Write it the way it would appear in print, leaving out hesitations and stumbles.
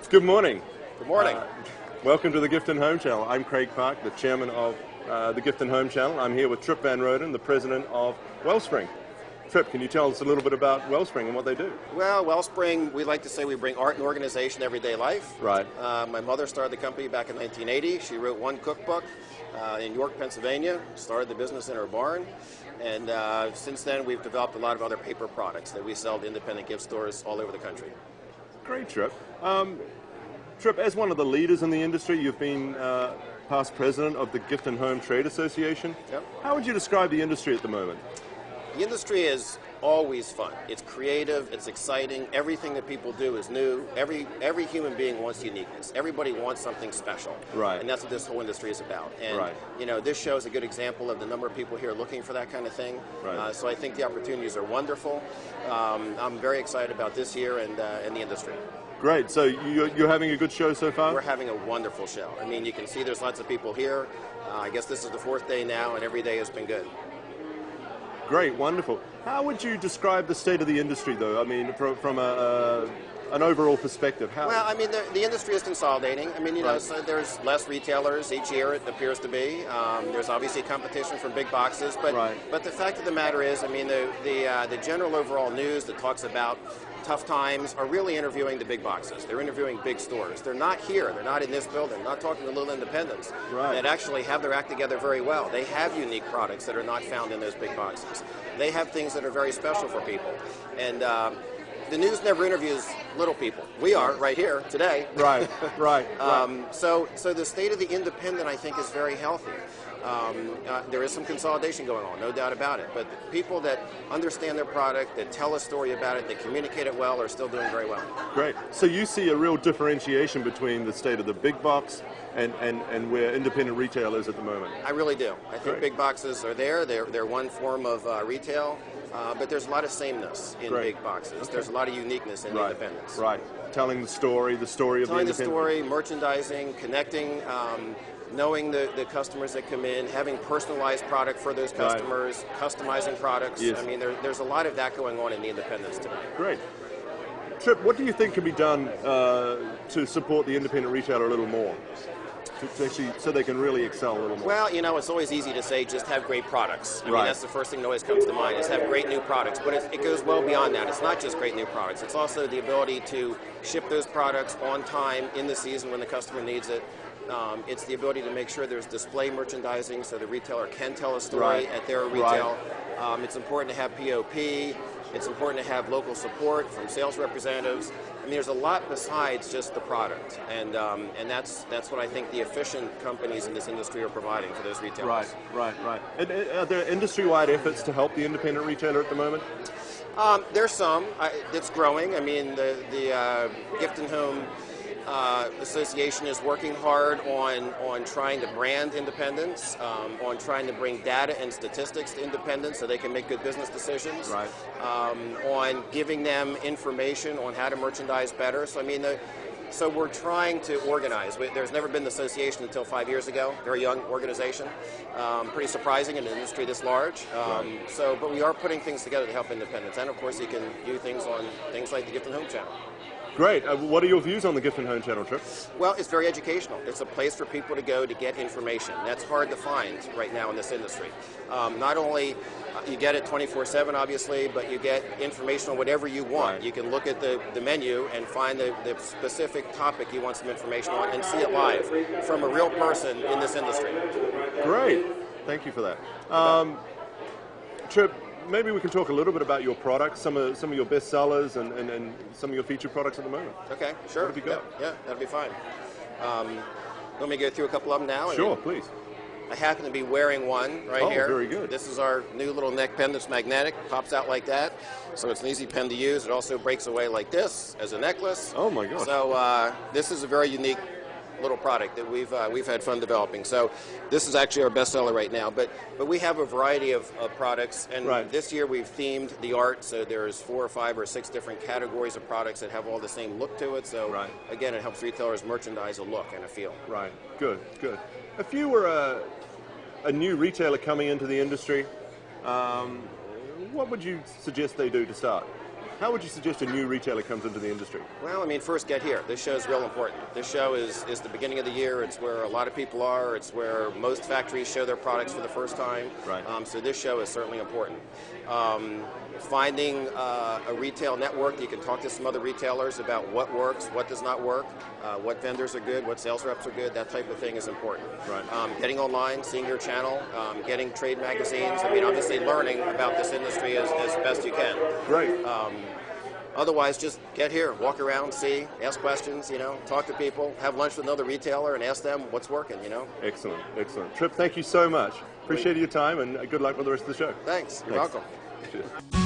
Good morning. Good morning. Welcome to the Gift and Home Channel. I'm Craig Park, the chairman of the Gift and Home Channel. I'm here with Trip VanRoden, the president of Wellspring. Trip, can you tell us a little bit about Wellspring and what they do? Well, Wellspring, we like to say we bring art and organization to everyday life. Right. My mother started the company back in 1980. She wrote one cookbook in York, Pennsylvania, started the business in her barn, and since then we've developed a lot of other paper products that we sell to independent gift stores all over the country. Great, Trip. Trip, as one of the leaders in the industry, you've been past president of the Gift and Home Trade Association. Yep. How would you describe the industry at the moment? The industry is always fun. It's creative, it's exciting, everything that people do is new. Every human being wants uniqueness. Everybody wants something special. Right. And that's what this whole industry is about. And right. you know, this show is a good example of the number of people here looking for that kind of thing. Right. So I think the opportunities are wonderful. I'm very excited about this year and the industry. Great. So you're having a good show so far? We're having a wonderful show. I mean, you can see there's lots of people here. I guess this is the fourth day now, and every day has been good. Great, wonderful. How would you describe the state of the industry, though? I mean, from an overall perspective. How? Well, I mean, the industry is consolidating. I mean, you know, Right. so there's less retailers each year, it appears to be. There's obviously competition from big boxes, but Right. but the fact of the matter is, I mean, the general overall news that talks about tough times are really interviewing the big boxes. They're interviewing big stores. They're not here. They're not in this building. Not talking to little independents Right. that actually have their act together very well. They have unique products that are not found in those big boxes. They have things that are very special for people. And the news never interviews little people. We are right here today. Right, right. So the state of the independent, I think, is very healthy. There is some consolidation going on, no doubt about it. But people that understand their product, that tell a story about it, that communicate it well, are still doing very well. Great. So you see a real differentiation between the state of the big box and where independent retail is at the moment? I really do. I think Great. big boxes are there. They're one form of retail. But there's a lot of sameness in Great. big boxes. Okay. There's a lot of uniqueness in Right, independence. right. Telling the story of Telling the the independent. story, merchandising, connecting, knowing the customers that come in, having personalized product for those customers, customizing products. Yes. I mean, there's a lot of that going on in the independents today. Great. Trip, what do you think can be done to support the independent retailer a little more? To actually, so they can really excel a little more? Well, you know, it's always easy to say just have great products. I mean, Right. that's the first thing that always comes to mind is have great new products. But it goes well beyond that. It's not just great new products. It's also the ability to ship those products on time in the season when the customer needs it. It's the ability to make sure there's display merchandising so the retailer can tell a story Right. at their retail. It's important to have POP. It's important to have local support from sales representatives. I mean, there's a lot besides just the product, and that's what I think the efficient companies in this industry are providing for those retailers. Right. And are there industry-wide efforts to help the independent retailer at the moment? There's some. It's growing. I mean, the Gift and Home Association is working hard on trying to brand independence, on trying to bring data and statistics to independents so they can make good business decisions, Right. On giving them information on how to merchandise better. So I mean, so we're trying to organize. There's never been the association until 5 years ago. Very young organization. Pretty surprising in an industry this large. But we are putting things together to help independents. And of course, you can view things on things like the Gift and Home Channel. Great. What are your views on the Gift and Home Channel, Trip? Well, it's very educational. It's a place for people to go to get information. That's hard to find right now in this industry. Not only you get it 24/7, obviously, but you get information on whatever you want. Right. You can look at the menu and find the specific topic you want some information on and see it live from a real person in this industry. Great. Thank you for that. Trip, maybe we can talk a little bit about your products, some of your best sellers and some of your featured products at the moment. Okay, sure. What have you got? Yeah, that'll be fine. Let me go through a couple of them now. Sure, please. I happen to be wearing one right here. Oh, very good. This is our new little neck pen that's magnetic, pops out like that. So it's an easy pen to use. It also breaks away like this as a necklace. Oh my gosh. So this is a very unique little product that we've had fun developing. So this is actually our best seller right now. But we have a variety of products, and Right. this year we've themed the art. So there's 4 or 5 or 6 different categories of products that have all the same look to it. So Right. again, it helps retailers merchandise a look and a feel. Right. Good. If you were a new retailer coming into the industry, what would you suggest they do to start? How would you suggest a new retailer comes into the industry? Well, I mean, first get here. This show is real important. This show is the beginning of the year. It's where a lot of people are. It's where most factories show their products for the first time. Right. So this show is certainly important. Finding a retail network, you can talk to some other retailers about what works, what does not work, what vendors are good, what sales reps are good, that type of thing is important. Right. Getting online, seeing your channel, getting trade magazines, I mean, obviously learning about this industry as best you can. Great. Otherwise, just get here, walk around, see, ask questions, talk to people, have lunch with another retailer and ask them what's working, Excellent, excellent. Trip, thank you so much. Appreciate your time and good luck with the rest of the show. Thanks. You're welcome. Cheers.